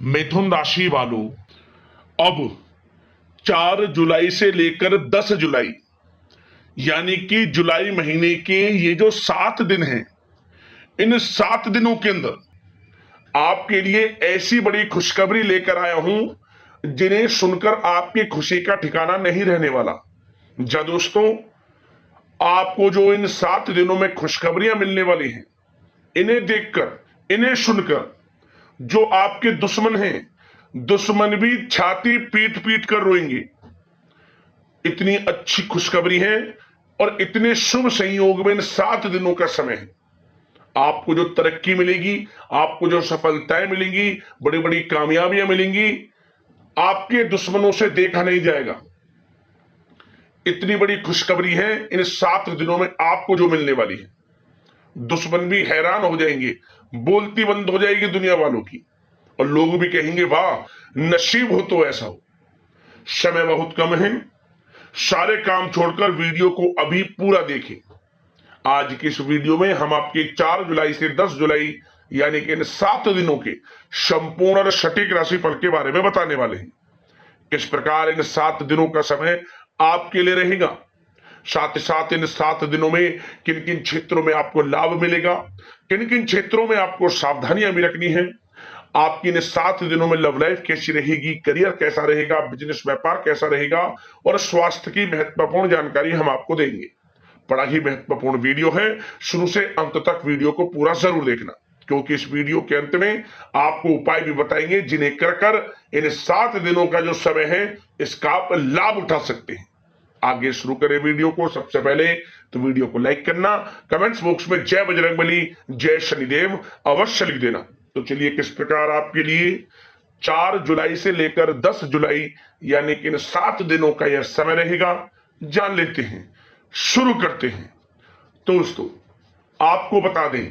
मिथुन राशि वालों, अब 4 जुलाई से लेकर 10 जुलाई यानी कि जुलाई महीने के ये जो 7 दिन हैं, इन 7 दिनों के अंदर आपके लिए ऐसी बड़ी खुशखबरी लेकर आया हूं जिन्हें सुनकर आपकी खुशी का ठिकाना नहीं रहने वाला। जा दोस्तों, आपको जो इन 7 दिनों में खुशखबरियां मिलने वाली हैं, इन्हें देखकर, इन्हें सुनकर जो आपके दुश्मन हैं, दुश्मन भी छाती पीट पीट कर रोएंगे। इतनी अच्छी खुशखबरी है और इतने शुभ संयोग में इन 7 दिनों का समय है। आपको जो तरक्की मिलेगी, आपको जो सफलताएं मिलेंगी, बड़ी बड़ी कामयाबियां मिलेंगी, आपके दुश्मनों से देखा नहीं जाएगा। इतनी बड़ी खुशखबरी है इन 7 दिनों में आपको जो मिलने वाली है। दुश्मन भी हैरान हो जाएंगे, बोलती बंद हो जाएगी दुनिया वालों की, और लोग भी कहेंगे वाह, नसीब हो तो ऐसा हो। समय बहुत कम है, सारे काम छोड़कर वीडियो को अभी पूरा देखें। आज की इस वीडियो में हम आपके 4 जुलाई से 10 जुलाई यानी कि इन 7 दिनों के संपूर्ण और सटीक राशिफल के बारे में बताने वाले हैं। किस प्रकार इन 7 दिनों का समय आपके लिए रहेगा, साथ ही साथ इन 7 दिनों में किन किन क्षेत्रों में आपको लाभ मिलेगा, किन किन क्षेत्रों में आपको सावधानियां भी रखनी है। आपकी इन 7 दिनों में लव लाइफ कैसी रहेगी, करियर कैसा रहेगा, बिजनेस व्यापार कैसा रहेगा, और स्वास्थ्य की महत्वपूर्ण जानकारी हम आपको देंगे। बड़ा ही महत्वपूर्ण वीडियो है, शुरू से अंत तक वीडियो को पूरा जरूर देखना, क्योंकि इस वीडियो के अंत में आपको उपाय भी बताएंगे जिन्हें कर इन 7 दिनों का जो समय है इसका आप लाभ उठा सकते हैं। आगे शुरू करें वीडियो को। सबसे पहले तो वीडियो को लाइक करना, कमेंट्स बॉक्स में जय बजरंगबली, जय शनिदेव अवश्य लिख देना। तो चलिए, किस प्रकार आपके लिए 4 जुलाई से लेकर 10 जुलाई यानी कि इन 7 दिनों का यह समय रहेगा, जान लेते हैं, शुरू करते हैं। तो दोस्तों, आपको बता दें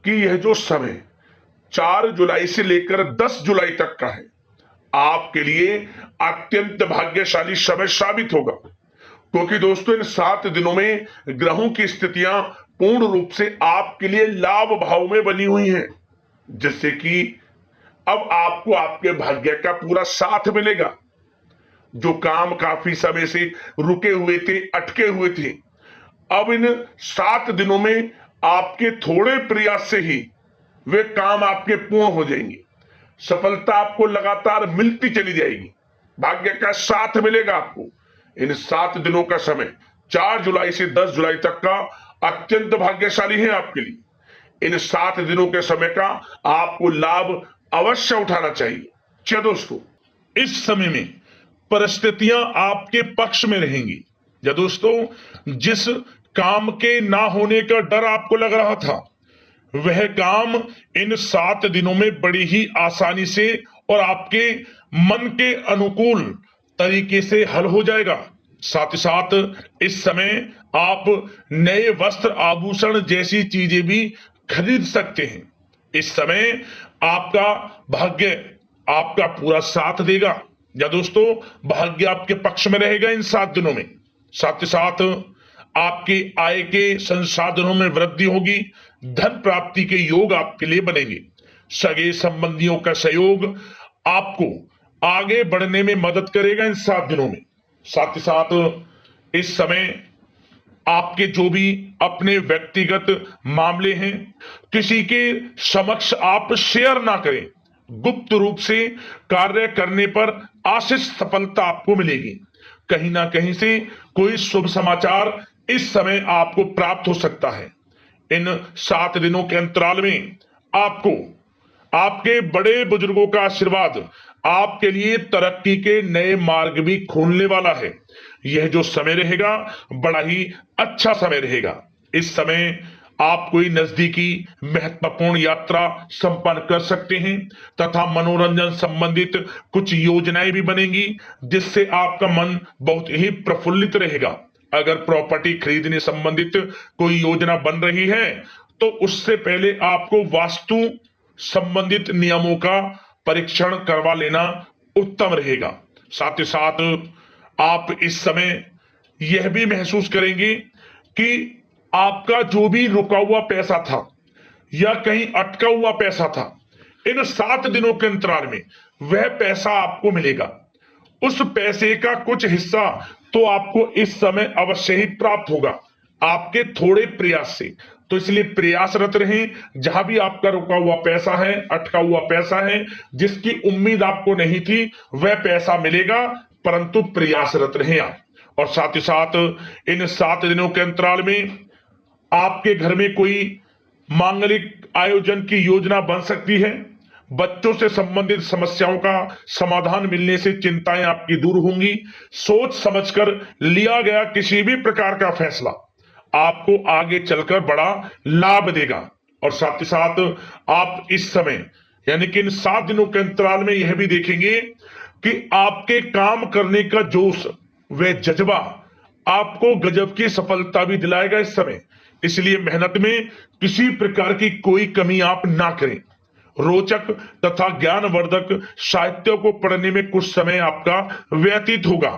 कि यह जो समय 4 जुलाई से लेकर 10 जुलाई तक का है, आपके लिए अत्यंत भाग्यशाली समय साबित होगा, क्योंकि दोस्तों इन 7 दिनों में ग्रहों की स्थितियां पूर्ण रूप से आपके लिए लाभ भाव में बनी हुई हैं, जिससे कि अब आपको आपके भाग्य का पूरा साथ मिलेगा। जो काम काफी समय से रुके हुए थे, अटके हुए थे, अब इन 7 दिनों में आपके थोड़े प्रयास से ही वे काम आपके पूर्ण हो जाएंगे। सफलता आपको लगातार मिलती चली जाएगी, भाग्य का साथ मिलेगा आपको। इन 7 दिनों का समय 4 जुलाई से 10 जुलाई तक का अत्यंत भाग्यशाली है आपके लिए। इन 7 दिनों के समय का आपको लाभ अवश्य उठाना चाहिए। चलिए दोस्तों, इस समय में परिस्थितियां आपके पक्ष में रहेंगी। या दोस्तों, जिस काम के ना होने का डर आपको लग रहा था, वह काम इन 7 दिनों में बड़ी ही आसानी से और आपके मन के अनुकूल तरीके से हल हो जाएगा। साथ ही साथ इस समय आप नए वस्त्र, आभूषण जैसी चीजें भी खरीद सकते हैं। इस समय आपका भाग्य आपका पूरा साथ देगा। या दोस्तों, भाग्य आपके पक्ष में रहेगा इन 7 दिनों में। साथ ही साथ आपके आय के संसाधनों में वृद्धि होगी, धन प्राप्ति के योग आपके लिए बनेंगे। सगे संबंधियों का सहयोग आपको आगे बढ़ने में मदद करेगा इन 7 दिनों में। साथ ही साथ इस समय आपके जो भी अपने व्यक्तिगत मामले हैं, किसी के समक्ष आप शेयर ना करें। गुप्त रूप से कार्य करने पर आशीष सफलता आपको मिलेगी। कहीं ना कहीं से कोई शुभ समाचार इस समय आपको प्राप्त हो सकता है। इन 7 दिनों के अंतराल में आपको आपके बड़े बुजुर्गों का आशीर्वाद आपके लिए तरक्की के नए मार्ग भी खोलने वाला है। यह जो समय रहेगा, बड़ा ही अच्छा समय रहेगा। इस समय आप कोई नजदीकी महत्वपूर्ण यात्रा संपन्न कर सकते हैं तथा मनोरंजन संबंधित कुछ योजनाएं भी बनेंगी, जिससे आपका मन बहुत ही प्रफुल्लित रहेगा। अगर प्रॉपर्टी खरीदने संबंधित कोई योजना बन रही है, तो उससे पहले आपको वास्तु संबंधित नियमों का परीक्षण करवा लेना उत्तम रहेगा। साथ ही साथ आप इस समय यह भी महसूस करेंगे कि आपका जो भी रुका हुआ पैसा था या कहीं अटका हुआ पैसा था, इन 7 दिनों के अंतराल में वह पैसा आपको मिलेगा। उस पैसे का कुछ हिस्सा तो आपको इस समय अवश्य ही प्राप्त होगा, आपके थोड़े प्रयास से। तो इसलिए प्रयासरत रहें। जहां भी आपका रुका हुआ पैसा है, अटका हुआ पैसा है, जिसकी उम्मीद आपको नहीं थी, वह पैसा मिलेगा, परंतु प्रयासरत रहें आप। और साथ ही साथ इन 7 दिनों के अंतराल में आपके घर में कोई मांगलिक आयोजन की योजना बन सकती है। बच्चों से संबंधित समस्याओं का समाधान मिलने से चिंताएं आपकी दूर होंगी। सोच समझकर लिया गया किसी भी प्रकार का फैसला आपको आगे चलकर बड़ा लाभ देगा। और साथ ही साथ आप इस समय यानी कि इन 7 दिनों के अंतराल में यह भी देखेंगे कि आपके काम करने का जोश व जज्बा आपको गजब की सफलता भी दिलाएगा इस समय। इसलिए मेहनत में किसी प्रकार की कोई कमी आप ना करें। रोचक तथा ज्ञानवर्धक साहित्य को पढ़ने में कुछ समय आपका व्यतीत होगा।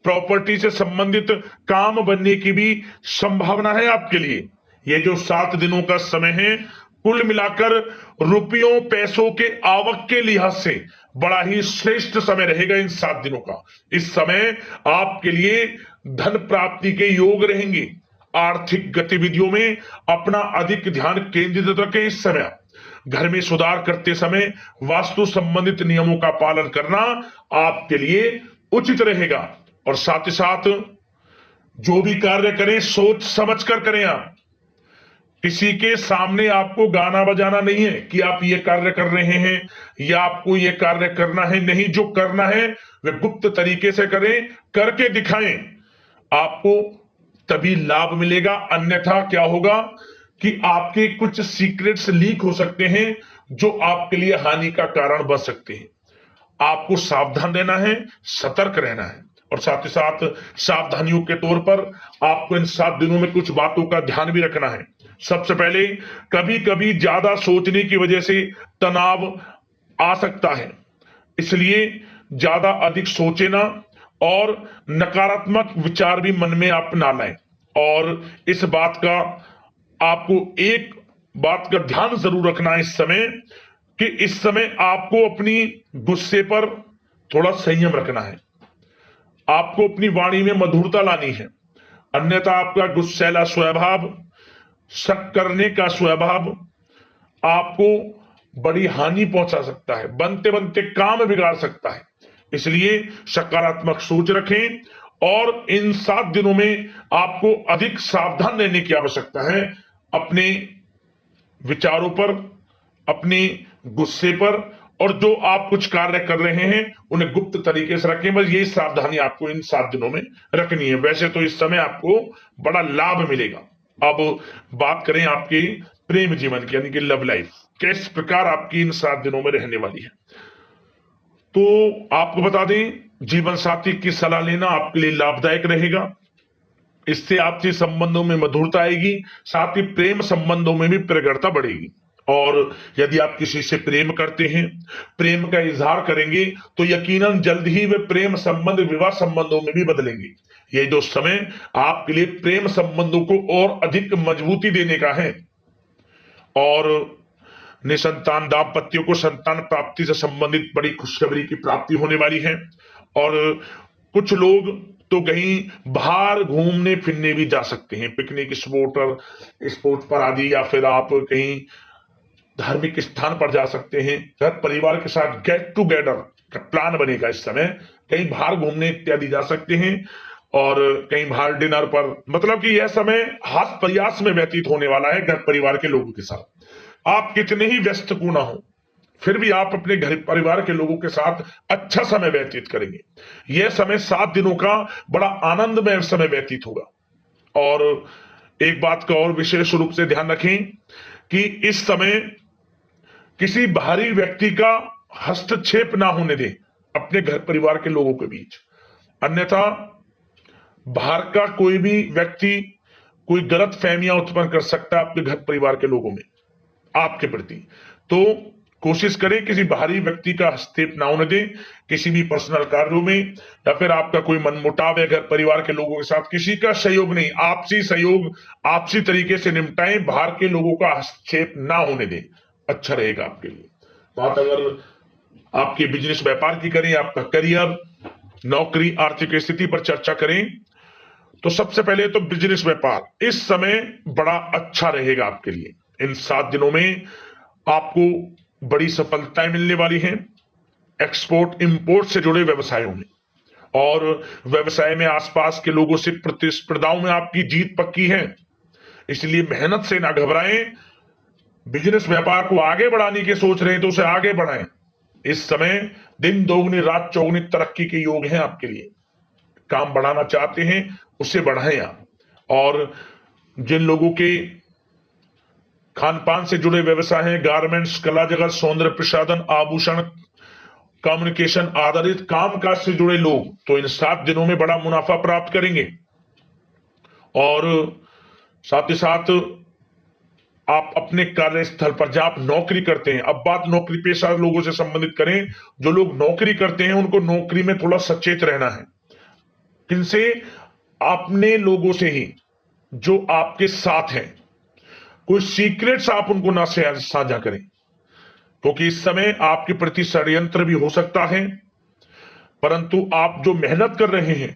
प्रॉपर्टी से संबंधित काम बनने की भी संभावना है आपके लिए। ये जो 7 दिनों का समय है, कुल मिलाकर रुपयों पैसों के आवक के लिहाज से बड़ा ही श्रेष्ठ समय रहेगा इन 7 दिनों का। इस समय आपके लिए धन प्राप्ति के योग रहेंगे। आर्थिक गतिविधियों में अपना अधिक ध्यान केंद्रित रखें। इस समय घर में सुधार करते समय वास्तु संबंधित नियमों का पालन करना आपके लिए उचित रहेगा। और साथ ही साथ जो भी कार्य करें सोच समझ कर करें। आप किसी के सामने आपको गाना बजाना नहीं है कि आप ये कार्य कर रहे हैं या आपको ये कार्य करना है। नहीं, जो करना है वह गुप्त तरीके से करें, करके दिखाएं, आपको तभी लाभ मिलेगा। अन्यथा क्या होगा कि आपके कुछ सीक्रेट्स लीक हो सकते हैं जो आपके लिए हानि का कारण बन सकते हैं। आपको सावधान रहना है, सतर्क रहना है। और साथ ही साथ सावधानियों के तौर पर आपको इन 7 दिनों में कुछ बातों का ध्यान भी रखना है। सबसे पहले, कभी कभी ज्यादा सोचने की वजह से तनाव आ सकता है, इसलिए ज्यादा अधिक सोचे ना और नकारात्मक विचार भी मन में आप ना लाएं। और इस बात का आपको एक बात का ध्यान जरूर रखना है इस समय कि इस समय आपको अपनी गुस्से पर थोड़ा संयम रखना है। आपको अपनी वाणी में मधुरता लानी है, अन्यथा आपका गुस्सैला स्वभाव, शक करने का स्वभाव आपको बड़ी हानि पहुंचा सकता है, बनते बनते काम बिगाड़ सकता है। इसलिए सकारात्मक सोच रखें और इन 7 दिनों में आपको अधिक सावधान रहने की आवश्यकता है। अपने विचारों पर, अपने गुस्से पर, और जो आप कुछ कार्य कर रहे हैं उन्हें गुप्त तरीके से रखें। बस यही सावधानी आपको इन 7 दिनों में रखनी है। वैसे तो इस समय आपको बड़ा लाभ मिलेगा। अब बात करें आपके प्रेम जीवन की, यानी कि लव लाइफ किस प्रकार आपकी इन 7 दिनों में रहने वाली है। तो आपको बता दें, जीवन साथी की सलाह लेना आपके लिए लाभदायक रहेगा। इससे आपसी संबंधों में मधुरता आएगी, साथ ही प्रेम संबंधों में भी प्रगाढ़ता बढ़ेगी। और यदि आप किसी से प्रेम करते हैं, प्रेम का इजहार करेंगे, तो यकीनन जल्द ही वे प्रेम संबंध विवाह संबंधों में भी बदलेंगे। ये जो समय आपके लिए प्रेम संबंधों को और अधिक मजबूती देने का है। और निसंतान दाम्पत्यों को संतान प्राप्ति से संबंधित बड़ी खुशखबरी की प्राप्ति होने वाली है। और कुछ लोग तो कहीं बाहर घूमने फिरने भी जा सकते हैं, पिकनिक स्पॉट पर आदि, या फिर आप कहीं धार्मिक स्थान पर जा सकते हैं। घर परिवार के साथ गेट टुगेदर का प्लान बनेगा इस समय। कहीं बाहर घूमने इत्यादि जा सकते हैं और कहीं बाहर डिनर पर, मतलब कि यह समय हास प्रयास में व्यतीत होने वाला है घर परिवार के लोगों के साथ। आप कितने ही व्यस्त क्यों ना हो, फिर भी आप अपने घर परिवार के लोगों के साथ अच्छा समय व्यतीत करेंगे। यह समय 7 दिनों का बड़ा आनंदमय समय व्यतीत होगा। और एक बात का और विशेष रूप से ध्यान रखें कि इस समय किसी बाहरी व्यक्ति का हस्तक्षेप ना होने दें अपने घर परिवार के लोगों के बीच। अन्यथा बाहर का कोई भी व्यक्ति कोई गलत फहमियां उत्पन्न कर सकता है आपके घर परिवार के लोगों में आपके प्रति। तो कोशिश करें किसी बाहरी व्यक्ति का हस्तक्षेप ना होने दें किसी भी पर्सनल कार्यों में, या फिर आपका कोई मनमुटाव है घर परिवार के लोगों के साथ, किसी का सहयोग नहीं, आपसी सहयोग आपसी तरीके से निपटाएं, बाहर के लोगों का हस्तक्षेप ना होने दें, अच्छा रहेगा आपके लिए। बात अगर आपके बिजनेस व्यापार की करें, आपका करियर, नौकरी, आर्थिक स्थिति पर चर्चा करें, तो सबसे पहले तो बिजनेस व्यापार इस समय बड़ा अच्छा रहेगा आपके लिए। इन 7 दिनों में आपको बड़ी सफलताएं मिलने वाली हैं एक्सपोर्ट इंपोर्ट से जुड़े व्यवसायों में, और व्यवसाय में आसपास के लोगों से प्रतिस्पर्धाओं में आपकी जीत पक्की है। इसलिए मेहनत से ना घबराएं। बिजनेस व्यापार को आगे बढ़ाने की सोच रहे हैं तो उसे आगे बढ़ाएं। इस समय दिन दोगुनी रात चौगुनी तरक्की के योग हैं आपके लिए। काम बढ़ाना चाहते हैं उसे बढ़ाएं आप। और जिन लोगों के खान पान से जुड़े व्यवसाय हैं, गारमेंट्स, कला जगत, सौंदर्य प्रसाधन, आभूषण, कम्युनिकेशन आधारित कामकाज से जुड़े लोग, तो इन 7 दिनों में बड़ा मुनाफा प्राप्त करेंगे। और साथ ही साथ आप अपने कार्यस्थल पर जहां आप नौकरी करते हैं, अब बात नौकरी पेशा लोगों से संबंधित करें, जो लोग नौकरी करते हैं उनको नौकरी में थोड़ा सचेत रहना है। किनसे? अपने लोगों से ही जो आपके साथ हैं। कोई सीक्रेट्स आप उनको ना साझा करें, क्योंकि इस समय आपके प्रति षड्यंत्र भी हो सकता है। परंतु आप जो मेहनत कर रहे हैं,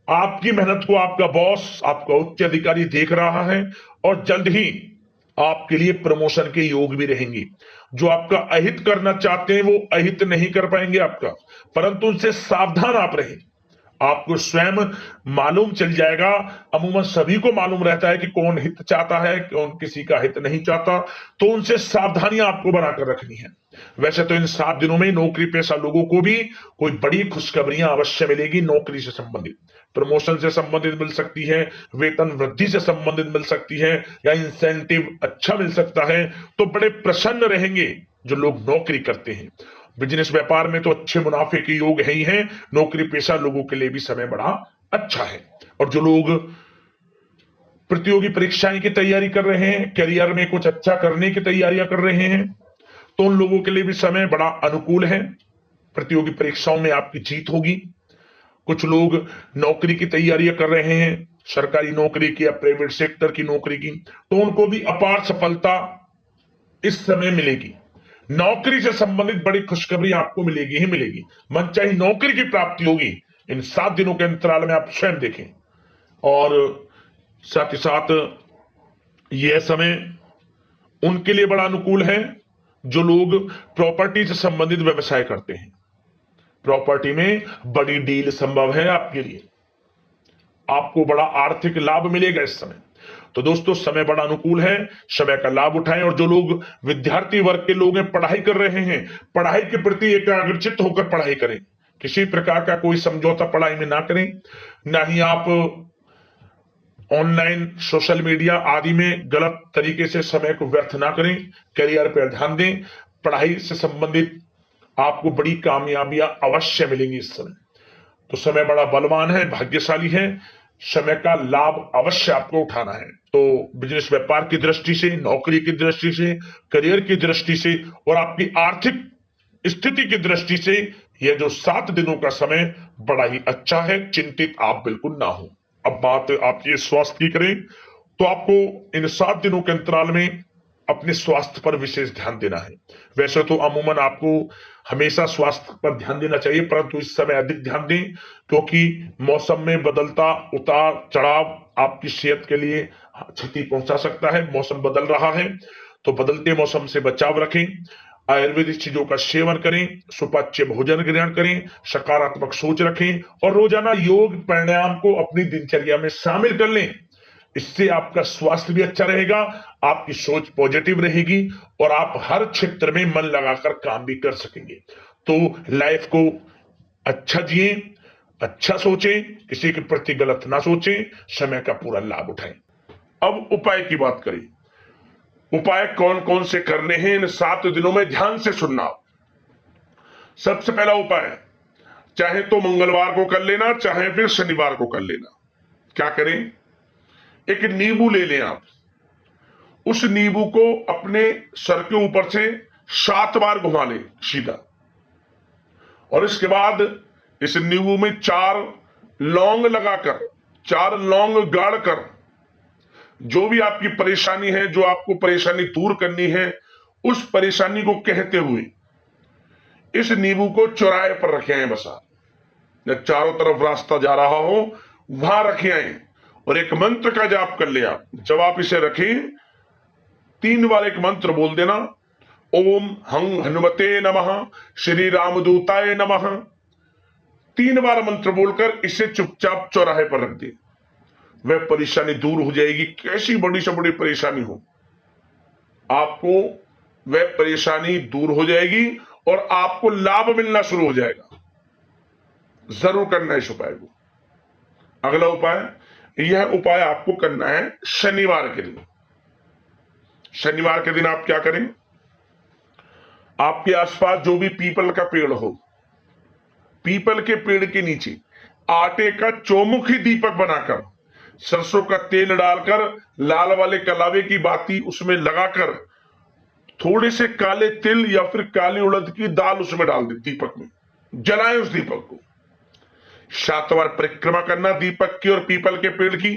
आपकी मेहनत को आपका बॉस, आपका उच्च अधिकारी देख रहा है, और जल्द ही आपके लिए प्रमोशन के योग भी रहेंगे। जो आपका अहित करना चाहते हैं वो अहित नहीं कर पाएंगे आपका, परंतु उनसे सावधान आप रहें। आपको स्वयं मालूम चल जाएगा। अमूमन सभी को मालूम रहता है कि कौन हित चाहता है, कौन किसी का हित नहीं चाहता, तो उनसे सावधानियां आपको बनाकर रखनी है। वैसे तो इन 7 दिनों में नौकरी पेशा लोगों को भी कोई बड़ी खुशखबरियां अवश्य मिलेगी। नौकरी से संबंधित, प्रमोशन से संबंधित मिल सकती है, वेतन वृद्धि से संबंधित मिल सकती है, या इंसेंटिव अच्छा मिल सकता है। तो बड़े प्रसन्न रहेंगे जो लोग नौकरी करते हैं। बिजनेस व्यापार में तो अच्छे मुनाफे के योग है ही हैं। नौकरी पेशा लोगों के लिए भी समय बड़ा अच्छा है। और जो लोग प्रतियोगी परीक्षाएं की तैयारी कर रहे हैं, करियर में कुछ अच्छा करने की तैयारियां कर रहे हैं, तो उन लोगों के लिए भी समय बड़ा अनुकूल है। प्रतियोगी परीक्षाओं में आपकी जीत होगी। कुछ लोग नौकरी की तैयारियां कर रहे हैं, सरकारी नौकरी की या प्राइवेट सेक्टर की नौकरी की, तो उनको भी अपार सफलता इस समय मिलेगी। नौकरी से संबंधित बड़ी खुशखबरी आपको मिलेगी ही मिलेगी। मनचाही नौकरी की प्राप्ति होगी। इन 7 दिनों के अंतराल में आप स्वयं देखें। और साथ ही साथ यह समय उनके लिए बड़ा अनुकूल है जो लोग प्रॉपर्टी से संबंधित व्यवसाय करते हैं। प्रॉपर्टी में बड़ी डील संभव है आपके लिए। आपको बड़ा आर्थिक लाभ मिलेगा इस समय। तो दोस्तों, समय बड़ा अनुकूल है, समय का लाभ उठाएं। और जो लोग विद्यार्थी वर्ग के लोग हैं, पढ़ाई कर रहे हैं, पढ़ाई के प्रति एकाग्रचित्त होकर पढ़ाई करें। किसी प्रकार का कोई समझौता पढ़ाई में ना करें, ना ही आप ऑनलाइन सोशल मीडिया आदि में गलत तरीके से समय को व्यर्थ ना करें। करियर पर ध्यान दें। पढ़ाई से संबंधित आपको बड़ी कामयाबियां अवश्य मिलेंगी इस समय। तो समय बड़ा बलवान है, भाग्यशाली है। समय का लाभ अवश्य आपको उठाना है। तो बिजनेस व्यापार की दृष्टि से, नौकरी की दृष्टि से, करियर की दृष्टि से और आपकी आर्थिक स्थिति की दृष्टि से यह जो 7 दिनों का समय बड़ा ही अच्छा है। चिंतित आप बिल्कुल ना हो। अब बात आपके स्वास्थ्य की करें तो आपको इन 7 दिनों के अंतराल में अपने स्वास्थ्य पर विशेष ध्यान देना है। वैसे तो अमूमन आपको हमेशा स्वास्थ्य पर ध्यान देना चाहिए, परंतु इस समय अधिक ध्यान दें, क्योंकि मौसम में बदलता उतार चढ़ाव आपकी सेहत के लिए क्षति पहुंचा सकता है। मौसम बदल रहा है, तो बदलते मौसम से बचाव रखें। आयुर्वेदिक चीजों का सेवन करें, सुपाच्य भोजन ग्रहण करें, सकारात्मक सोच रखें और रोजाना योग प्राणायाम को अपनी दिनचर्या में शामिल कर लें। इससे आपका स्वास्थ्य भी अच्छा रहेगा, आपकी सोच पॉजिटिव रहेगी और आप हर क्षेत्र में मन लगाकर काम भी कर सकेंगे। तो लाइफ को अच्छा जिए, अच्छा सोचें, किसी के प्रति गलत ना सोचें, समय का पूरा लाभ उठाएं। अब उपाय की बात करें। उपाय कौन कौन से करने हैं इन 7 दिनों में, ध्यान से सुनना। सबसे पहला उपाय, चाहे तो मंगलवार को कर लेना, चाहे फिर शनिवार को कर लेना। क्या करें? एक नींबू ले लें आप। उस नींबू को अपने सर के ऊपर से 7 बार घुमा लें सीधा, और इसके बाद इस नींबू में 4 लौंग लगाकर, 4 लौंग गाड़कर, जो भी आपकी परेशानी है, जो आपको परेशानी दूर करनी है, उस परेशानी को कहते हुए इस नींबू को चौराहे पर रखे आए, बस आप जब चारों तरफ रास्ता जा रहा हो वहां रखे आए और एक मंत्र का जाप कर लिया। जब आप इसे रखें 3 बार एक मंत्र बोल देना, ओम हं हनुमते नमः, श्री रामदूताय नमः। 3 बार मंत्र बोलकर इसे चुपचाप चौराहे पर रख दे, वह परेशानी दूर हो जाएगी। कैसी बड़ी से बड़ी परेशानी हो, आपको वह परेशानी दूर हो जाएगी और आपको लाभ मिलना शुरू हो जाएगा। जरूर करना है इस उपाय को। अगला उपाय, यह उपाय आपको करना है शनिवार के दिन। शनिवार के दिन आप क्या करें, आपके आसपास जो भी पीपल का पेड़ हो, पीपल के पेड़ के नीचे आटे का चौमुखी दीपक बनाकर सरसों का तेल डालकर लाल वाले कलावे की बाती उसमें लगाकर थोड़े से काले तिल या फिर काली उड़द की दाल उसमें डाल दे, दीपक में जलाएं उस दीपक को। 7 बार परिक्रमा करना दीपक की और पीपल के पेड़ की,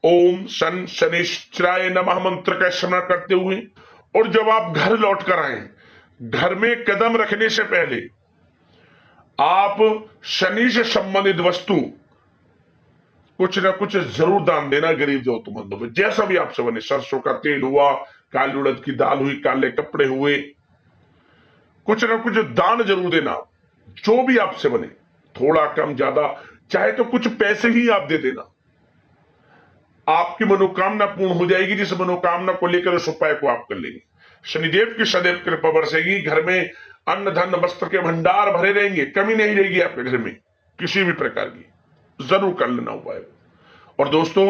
ओम शन शनिश्चराय नमः मंत्र का स्मरण करते हुए। और जब आप घर लौट कर आए, घर में कदम रखने से पहले आप शनि से संबंधित वस्तु कुछ ना कुछ जरूर दान देना गरीब जरूरतमंदों में, जैसा भी आपसे बने। सरसों का तेल हुआ, काली उड़द की दाल हुई, काले कपड़े हुए, कुछ ना कुछ दान जरूर देना, जो भी आपसे बने, थोड़ा कम ज्यादा, चाहे तो कुछ पैसे ही आप दे देना। आपकी मनोकामना पूर्ण हो जाएगी। जिस मनोकामना को लेकर उस उपाय को आप कर लेंगे, शनिदेव की सदैव कृपा बरसेगी। घर में अन्न धन वस्त्र के भंडार भरे रहेंगे, कमी नहीं रहेगी आपके घर में किसी भी प्रकार की। जरूर कर लेना उपाय। और दोस्तों,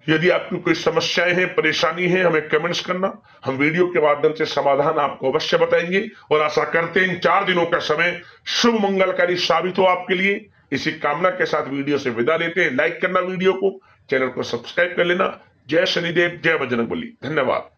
यदि आपकी कोई समस्याएं हैं, परेशानी है, हमें कमेंट्स करना, हम वीडियो के माध्यम से समाधान आपको अवश्य बताएंगे। और आशा करते हैं इन 4 दिनों का समय शुभ मंगलकारी साबित हो आपके लिए। इसी कामना के साथ वीडियो से विदा लेते हैं। लाइक करना वीडियो को, चैनल को सब्सक्राइब कर लेना। जय शनिदेव, जय बजरंगबली। धन्यवाद।